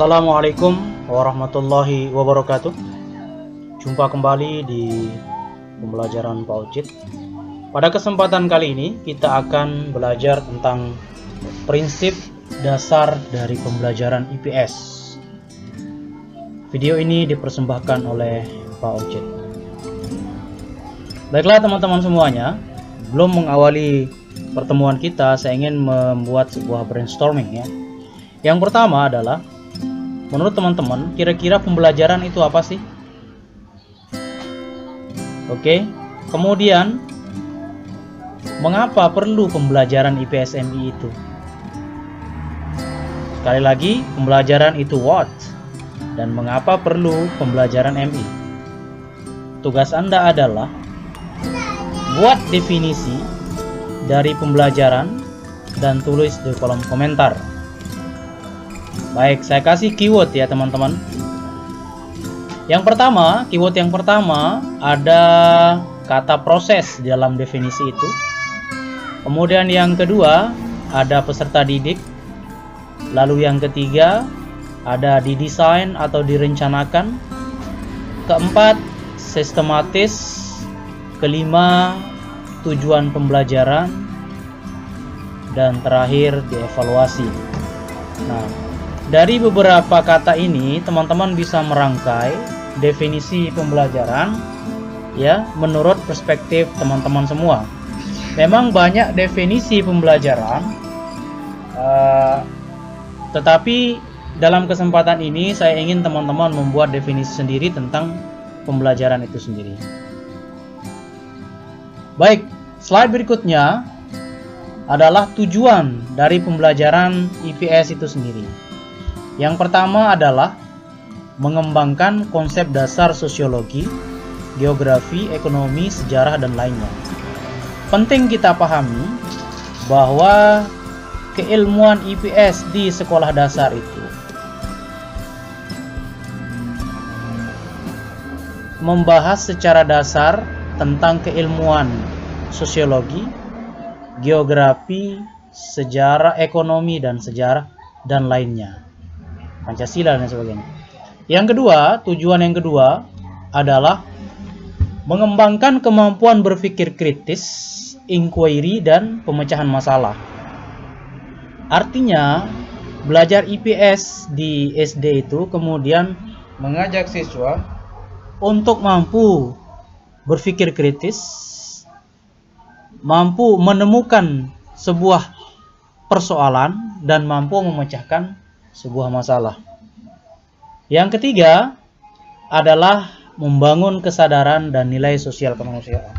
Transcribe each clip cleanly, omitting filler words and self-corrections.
Assalamualaikum warahmatullahi wabarakatuh. Jumpa kembali di pembelajaran PAUCIT. Pada kesempatan kali ini kita akan belajar tentang prinsip dasar dari pembelajaran IPS. Video ini dipersembahkan oleh PAUCIT. Baiklah teman-teman semuanya, sebelum mengawali pertemuan kita, saya ingin membuat sebuah brainstorming ya. Yang pertama adalah, menurut teman-teman, kira-kira pembelajaran itu apa sih? Oke, kemudian mengapa perlu pembelajaran IPS MI itu? Sekali lagi, pembelajaran itu what? Dan mengapa perlu pembelajaran MI? Tugas Anda adalah buat definisi dari pembelajaran dan tulis di kolom komentar. Baik, saya kasih keyword ya teman-teman. Yang pertama, keyword yang pertama ada kata proses di dalam definisi itu. Kemudian yang kedua ada peserta didik. Lalu yang ketiga ada didesain atau direncanakan. Keempat, sistematis. Kelima, tujuan pembelajaran. Dan terakhir, dievaluasi. Nah, dari beberapa kata ini teman-teman bisa merangkai definisi pembelajaran ya menurut perspektif teman-teman semua. Memang banyak definisi pembelajaran, tetapi dalam kesempatan ini saya ingin teman-teman membuat definisi sendiri tentang pembelajaran itu sendiri. Baik, slide berikutnya adalah tujuan dari pembelajaran IPS itu sendiri. Yang pertama adalah mengembangkan konsep dasar sosiologi, geografi, ekonomi, sejarah, dan lainnya. Penting kita pahami bahwa keilmuan IPS di sekolah dasar itu membahas secara dasar tentang keilmuan sosiologi, geografi, sejarah, ekonomi, dan sejarah, dan lainnya. Pancasila dan sebagainya. Yang kedua, tujuan yang kedua adalah mengembangkan kemampuan berpikir kritis, inquiry, dan pemecahan masalah. Artinya, belajar IPS di SD itu kemudian mengajak siswa untuk mampu berpikir kritis, mampu menemukan sebuah persoalan, dan mampu memecahkan sebuah masalah. Yang ketiga adalah membangun kesadaran dan nilai sosial kemanusiaan.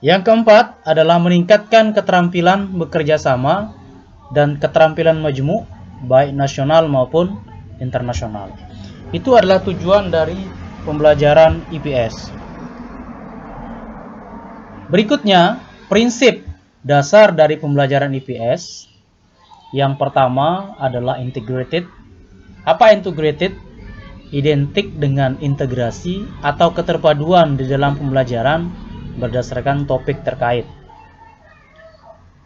Yang keempat adalah meningkatkan keterampilan bekerja sama dan keterampilan majmuk baik nasional maupun internasional. Itu adalah tujuan dari pembelajaran IPS. Berikutnya, prinsip dasar dari pembelajaran IPS. Yang pertama adalah integrated. Apa integrated? Identik dengan integrasi atau keterpaduan di dalam pembelajaran berdasarkan topik terkait.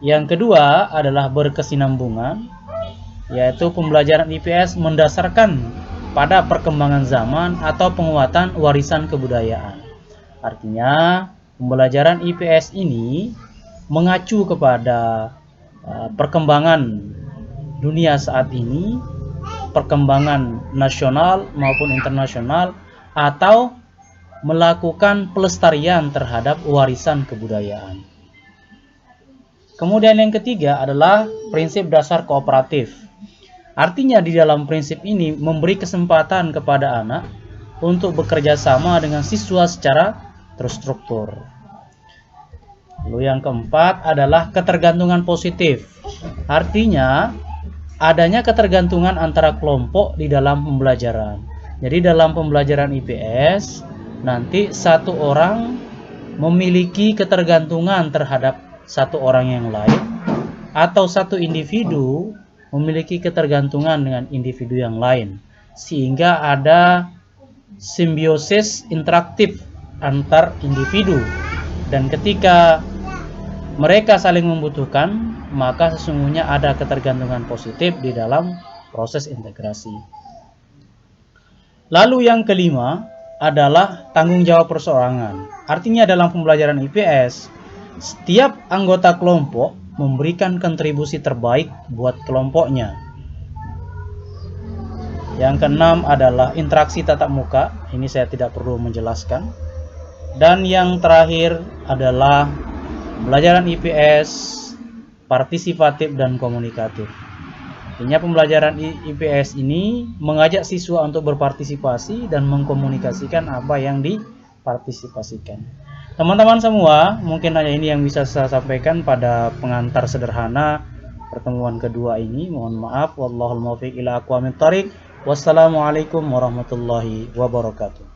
Yang kedua adalah berkesinambungan, yaitu pembelajaran IPS mendasarkan pada perkembangan zaman atau penguatan warisan kebudayaan. Artinya, pembelajaran IPS ini mengacu kepada perkembangan dunia saat ini, perkembangan nasional maupun internasional, atau melakukan pelestarian terhadap warisan kebudayaan. Kemudian yang ketiga adalah prinsip dasar kooperatif. Artinya di dalam prinsip ini memberi kesempatan kepada anak untuk bekerja sama dengan siswa secara terstruktur. Lalu yang keempat adalah ketergantungan positif. Artinya adanya ketergantungan antara kelompok di dalam pembelajaran. Jadi dalam pembelajaran IPS nanti satu orang memiliki ketergantungan terhadap satu orang yang lain, atau satu individu memiliki ketergantungan dengan individu yang lain, sehingga ada simbiosis interaktif antar individu, dan ketika mereka saling membutuhkan, maka sesungguhnya ada ketergantungan positif di dalam proses integrasi. Lalu yang kelima adalah tanggung jawab perseorangan. Artinya dalam pembelajaran IPS, setiap anggota kelompok memberikan kontribusi terbaik buat kelompoknya. Yang keenam adalah interaksi tatap muka. Ini saya tidak perlu menjelaskan. Dan yang terakhir adalah pembelajaran IPS partisipatif dan komunikatif. Artinya pembelajaran IPS ini mengajak siswa untuk berpartisipasi dan mengkomunikasikan apa yang dipartisipasikan. Teman-teman semua, mungkin hanya ini yang bisa saya sampaikan pada pengantar sederhana pertemuan kedua ini. Mohon maaf. Wallahul muwaffiq ila aqwamit thoriq. Wassalamualaikum warahmatullahi wabarakatuh.